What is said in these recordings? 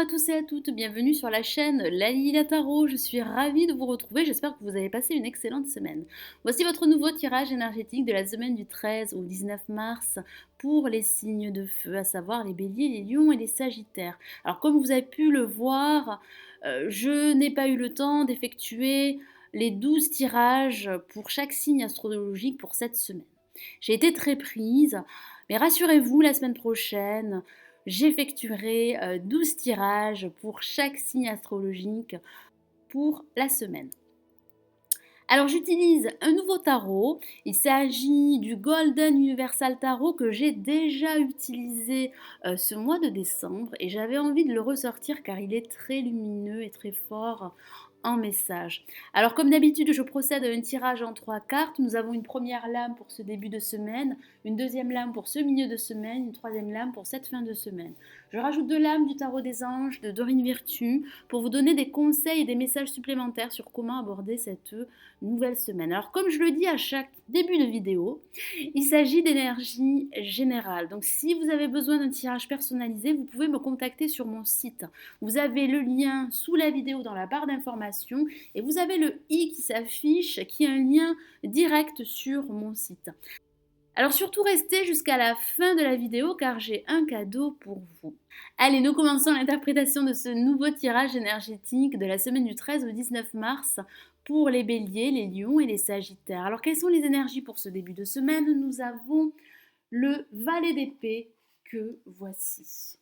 tous et à toutes, bienvenue sur la chaîne Lalila Tarot. Je suis ravie de vous retrouver, j'espère que vous avez passé une excellente semaine. Voici votre nouveau tirage énergétique de la semaine du 13 au 19 mars pour les signes de feu, à savoir les béliers, les lions et les sagittaires. Alors comme vous avez pu le voir, je n'ai pas eu le temps d'effectuer les 12 tirages pour chaque signe astrologique pour cette semaine. J'ai été très prise, mais rassurez-vous, la semaine prochaine, j'effectuerai 12 tirages pour chaque signe astrologique pour la semaine. Alors j'utilise un nouveau tarot, il s'agit du Golden Universal Tarot que j'ai déjà utilisé ce mois de décembre et j'avais envie de le ressortir car il est très lumineux et très fort en message. Alors comme d'habitude je procède à un tirage en 3 cartes, nous avons une première lame pour ce début de semaine, une deuxième lame pour ce milieu de semaine, une troisième lame pour cette fin de semaine. Je rajoute 2 lames du tarot des anges de Dorine Virtue pour vous donner des conseils et des messages supplémentaires sur comment aborder cette nouvelle semaine. Alors comme je le dis à chaque début de vidéo, il s'agit d'énergie générale. Donc si vous avez besoin d'un tirage personnalisé, vous pouvez me contacter sur mon site. Vous avez le lien sous la vidéo dans la barre d'information et vous avez le i qui s'affiche qui est un lien direct sur mon site. Alors surtout restez jusqu'à la fin de la vidéo car j'ai un cadeau pour vous. Allez, nous commençons l'interprétation de ce nouveau tirage énergétique de la semaine du 13 au 19 mars pour les béliers, les lions et les sagittaires. Alors quelles sont les énergies pour ce début de semaine? Nous avons le valet d'épée que voici.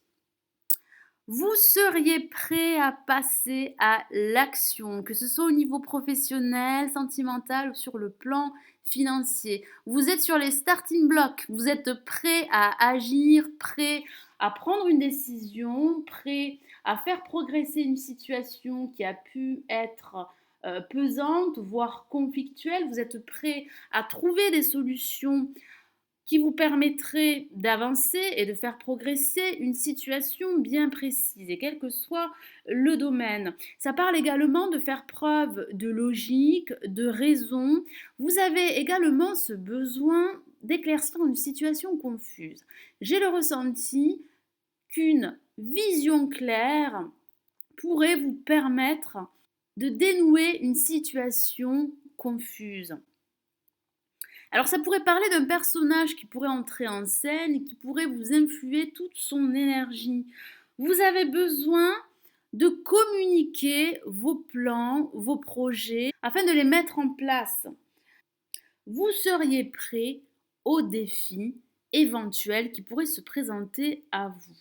Vous seriez prêt à passer à l'action, que ce soit au niveau professionnel, sentimental ou sur le plan financier. Vous êtes sur les starting blocks, vous êtes prêt à agir, prêt à prendre une décision, prêt à faire progresser une situation qui a pu être pesante, voire conflictuelle. Vous êtes prêt à trouver des solutions qui vous permettrait d'avancer et de faire progresser une situation bien précise, et quel que soit le domaine. Ça parle également de faire preuve de logique, de raison. Vous avez également ce besoin d'éclaircir une situation confuse. J'ai le ressenti qu'une vision claire pourrait vous permettre de dénouer une situation confuse. Alors ça pourrait parler d'un personnage qui pourrait entrer en scène et qui pourrait vous influer toute son énergie. Vous avez besoin de communiquer vos plans, vos projets, afin de les mettre en place. Vous seriez prêt aux défis éventuels qui pourraient se présenter à vous.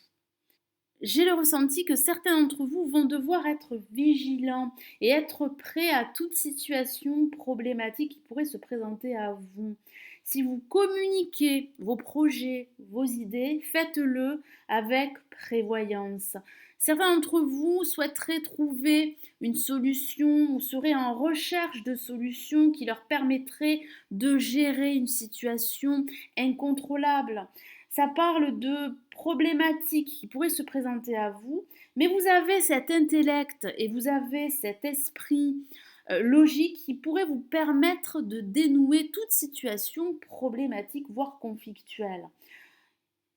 J'ai le ressenti que certains d'entre vous vont devoir être vigilants et être prêts à toute situation problématique qui pourrait se présenter à vous. Si vous communiquez vos projets, vos idées, faites-le avec prévoyance. Certains d'entre vous souhaiteraient trouver une solution ou seraient en recherche de solutions qui leur permettraient de gérer une situation incontrôlable. Ça parle de problématiques qui pourraient se présenter à vous, mais vous avez cet intellect et vous avez cet esprit logique qui pourrait vous permettre de dénouer toute situation problématique, voire conflictuelle.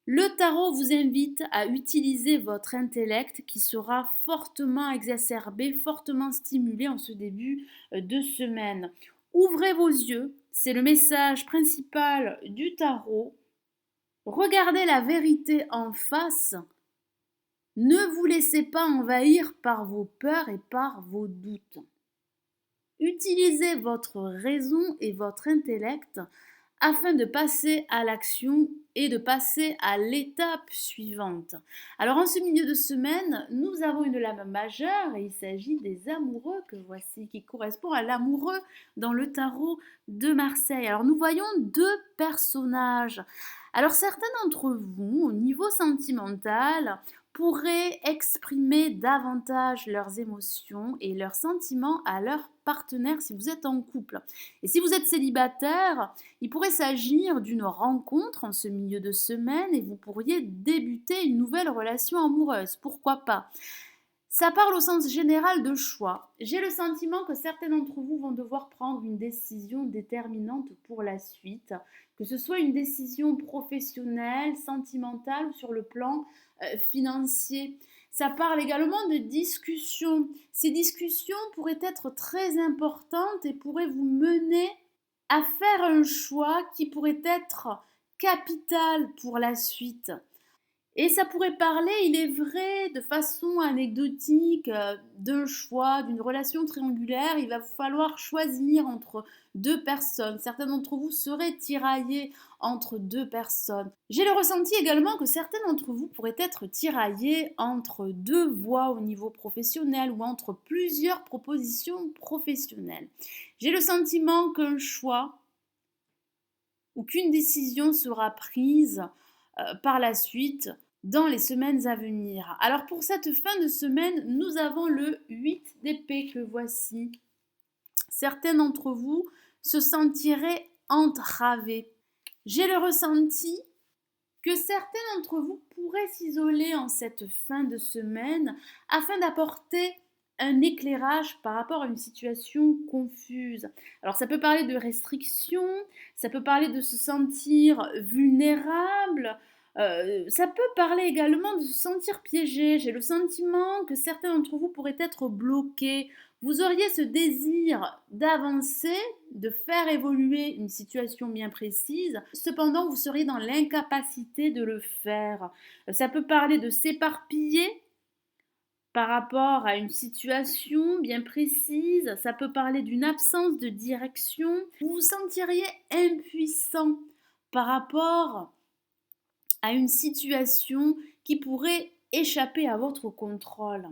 Le tarot vous invite à utiliser votre intellect qui sera fortement exacerbé, fortement stimulé en ce début de semaine. Ouvrez vos yeux, c'est le message principal du tarot. Regardez la vérité en face. Ne vous laissez pas envahir par vos peurs et par vos doutes. Utilisez votre raison et votre intellect afin de passer à l'action et de passer à l'étape suivante. Alors en ce milieu de semaine, nous avons une lame majeure et il s'agit des amoureux que voici, qui correspond à l'amoureux dans le tarot de Marseille. Alors nous voyons deux personnages. Alors certains d'entre vous, au niveau sentimental, pourraient exprimer davantage leurs émotions et leurs sentiments à leur partenaire si vous êtes en couple. Et si vous êtes célibataire, il pourrait s'agir d'une rencontre en ce milieu de semaine et vous pourriez débuter une nouvelle relation amoureuse. Pourquoi pas? Ça parle au sens général de choix. J'ai le sentiment que certains d'entre vous vont devoir prendre une décision déterminante pour la suite, que ce soit une décision professionnelle, sentimentale ou sur le plan financier. Ça parle également de discussions. Ces discussions pourraient être très importantes et pourraient vous mener à faire un choix qui pourrait être capital pour la suite. Et ça pourrait parler, il est vrai, de façon anecdotique, d'un choix, d'une relation triangulaire. Il va falloir choisir entre deux personnes. Certains d'entre vous seraient tiraillés entre deux personnes. J'ai le ressenti également que certains d'entre vous pourraient être tiraillés entre deux voies au niveau professionnel ou entre plusieurs propositions professionnelles. J'ai le sentiment qu'un choix ou qu'une décision sera prise par la suite dans les semaines à venir. Alors pour cette fin de semaine, nous avons le 8 d'épée que voici. Certains d'entre vous se sentiraient entravés. J'ai le ressenti que certains d'entre vous pourraient s'isoler en cette fin de semaine afin d'apporter un éclairage par rapport à une situation confuse. Alors ça peut parler de restrictions, ça peut parler de se sentir vulnérable, ça peut parler également de se sentir piégé. J'ai le sentiment que certains d'entre vous pourraient être bloqués. Vous auriez ce désir d'avancer, de faire évoluer une situation bien précise, cependant vous seriez dans l'incapacité de le faire. Ça peut parler de s'éparpiller par rapport à une situation bien précise, ça peut parler d'une absence de direction. Vous vous sentiriez impuissant par rapport à une situation qui pourrait échapper à votre contrôle.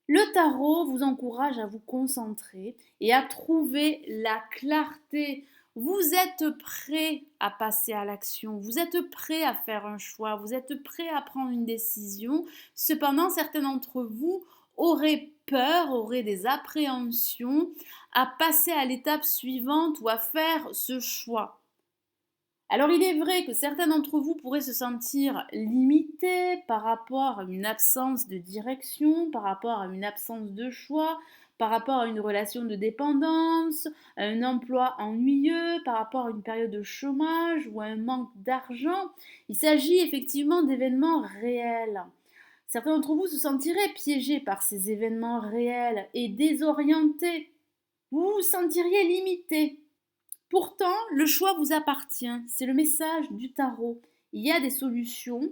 Le tarot vous encourage à vous concentrer et à trouver la clarté. Vous êtes prêt à passer à l'action, vous êtes prêt à faire un choix, vous êtes prêt à prendre une décision. Cependant, certains d'entre vous auraient peur, auraient des appréhensions à passer à l'étape suivante ou à faire ce choix. Alors il est vrai que certains d'entre vous pourraient se sentir limités par rapport à une absence de direction, par rapport à une absence de choix, par rapport à une relation de dépendance, à un emploi ennuyeux, par rapport à une période de chômage ou à un manque d'argent. Il s'agit effectivement d'événements réels. Certains d'entre vous se sentiraient piégés par ces événements réels et désorientés. Vous vous sentiriez limité. Pourtant, le choix vous appartient, c'est le message du tarot. Il y a des solutions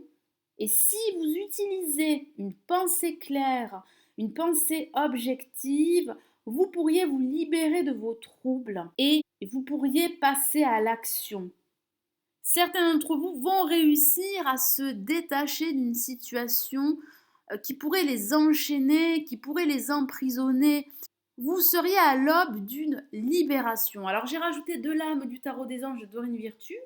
et si vous utilisez une pensée claire, une pensée objective, vous pourriez vous libérer de vos troubles et vous pourriez passer à l'action. Certains d'entre vous vont réussir à se détacher d'une situation qui pourrait les enchaîner, qui pourrait les emprisonner. Vous seriez à l'aube d'une libération. Alors j'ai rajouté 2 lames du tarot des anges de Dorine Virtue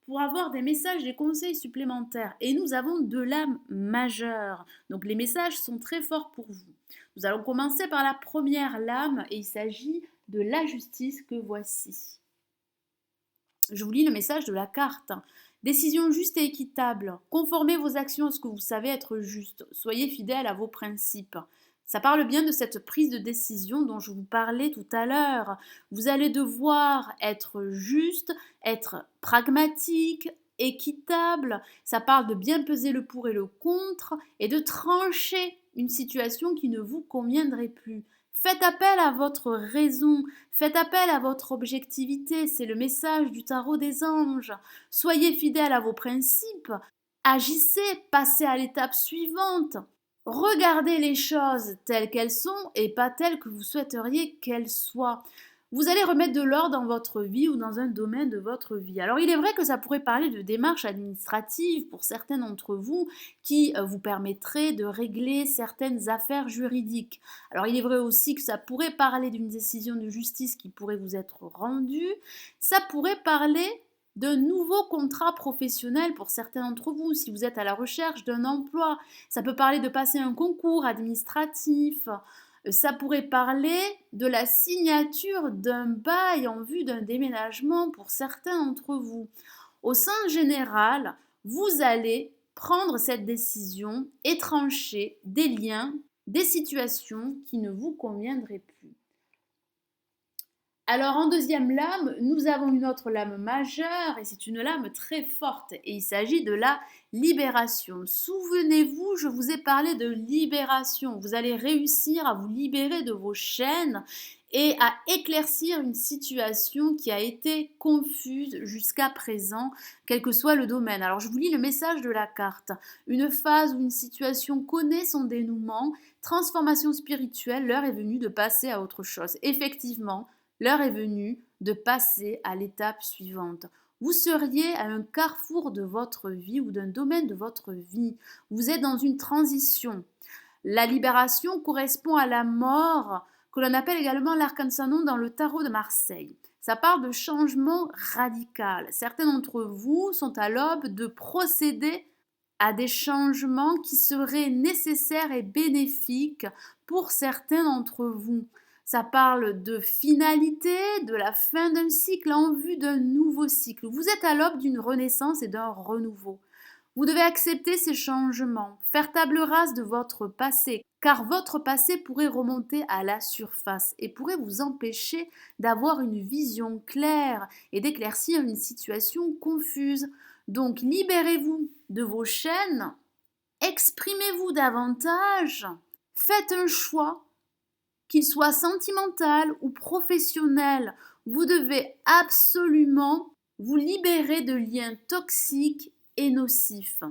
pour avoir des messages, des conseils supplémentaires. Et nous avons 2 lames majeures. Donc les messages sont très forts pour vous. Nous allons commencer par la première lame et il s'agit de la justice que voici. Je vous lis le message de la carte. Décision juste et équitable. Conformez vos actions à ce que vous savez être juste. Soyez fidèle à vos principes. Ça parle bien de cette prise de décision dont je vous parlais tout à l'heure. Vous allez devoir être juste, être pragmatique, équitable. Ça parle de bien peser le pour et le contre et de trancher une situation qui ne vous conviendrait plus. Faites appel à votre raison, faites appel à votre objectivité, c'est le message du tarot des anges. Soyez fidèle à vos principes, agissez, passez à l'étape suivante. Regardez les choses telles qu'elles sont et pas telles que vous souhaiteriez qu'elles soient. Vous allez remettre de l'ordre dans votre vie ou dans un domaine de votre vie. Alors il est vrai que ça pourrait parler de démarches administratives pour certains d'entre vous qui vous permettraient de régler certaines affaires juridiques. Alors il est vrai aussi que ça pourrait parler d'une décision de justice qui pourrait vous être rendue. Ça pourrait parler d'un nouveau contrat professionnel pour certains d'entre vous, si vous êtes à la recherche d'un emploi. Ça peut parler de passer un concours administratif. Ça pourrait parler de la signature d'un bail en vue d'un déménagement pour certains d'entre vous. Au sens général, vous allez prendre cette décision et trancher des liens, des situations qui ne vous conviendraient plus. Alors en deuxième lame, nous avons une autre lame majeure et c'est une lame très forte et il s'agit de la libération. Souvenez-vous, je vous ai parlé de libération. Vous allez réussir à vous libérer de vos chaînes et à éclaircir une situation qui a été confuse jusqu'à présent, quel que soit le domaine. Alors je vous lis le message de la carte. Une phase où une situation connaît son dénouement, transformation spirituelle, l'heure est venue de passer à autre chose. Effectivement, l'heure est venue de passer à l'étape suivante. Vous seriez à un carrefour de votre vie ou d'un domaine de votre vie. Vous êtes dans une transition. La libération correspond à la mort, que l'on appelle également l'arcane-sanon dans le tarot de Marseille. Ça parle de changement radical. Certains d'entre vous sont à l'aube de procéder à des changements qui seraient nécessaires et bénéfiques pour certains d'entre vous. Ça parle de finalité, de la fin d'un cycle en vue d'un nouveau cycle. Vous êtes à l'aube d'une renaissance et d'un renouveau. Vous devez accepter ces changements, faire table rase de votre passé, car votre passé pourrait remonter à la surface et pourrait vous empêcher d'avoir une vision claire et d'éclaircir une situation confuse. Donc libérez-vous de vos chaînes, exprimez-vous davantage, faites un choix, qu'il soit sentimental ou professionnel. Vous devez absolument vous libérer de liens toxiques et nocifs.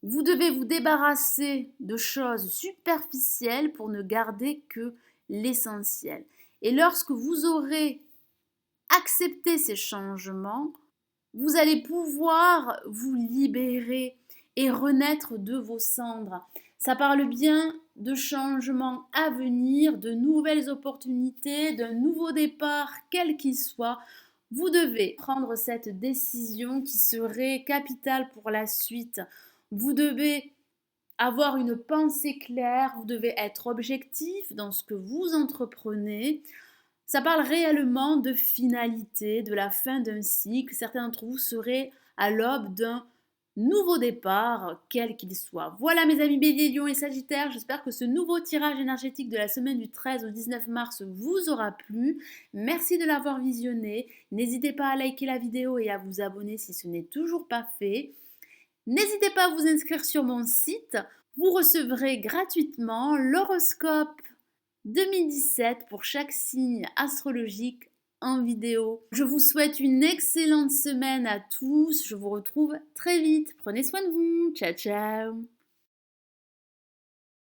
Vous devez vous débarrasser de choses superficielles pour ne garder que l'essentiel. Et lorsque vous aurez accepté ces changements, vous allez pouvoir vous libérer et renaître de vos cendres. Ça parle bien de changements à venir, de nouvelles opportunités, d'un nouveau départ, quel qu'il soit. Vous devez prendre cette décision qui serait capitale pour la suite. Vous devez avoir une pensée claire, vous devez être objectif dans ce que vous entreprenez. Ça parle réellement de finalité, de la fin d'un cycle. Certains d'entre vous seraient à l'aube d'un nouveau départ, quel qu'il soit. Voilà mes amis Bélier, Lion et Sagittaire, j'espère que ce nouveau tirage énergétique de la semaine du 13 au 19 mars vous aura plu. Merci de l'avoir visionné. N'hésitez pas à liker la vidéo et à vous abonner si ce n'est toujours pas fait. N'hésitez pas à vous inscrire sur mon site. Vous recevrez gratuitement l'horoscope 2017 pour chaque signe astrologique en vidéo. Je vous souhaite une excellente semaine à tous. Je vous retrouve très vite. Prenez soin de vous. Ciao, ciao.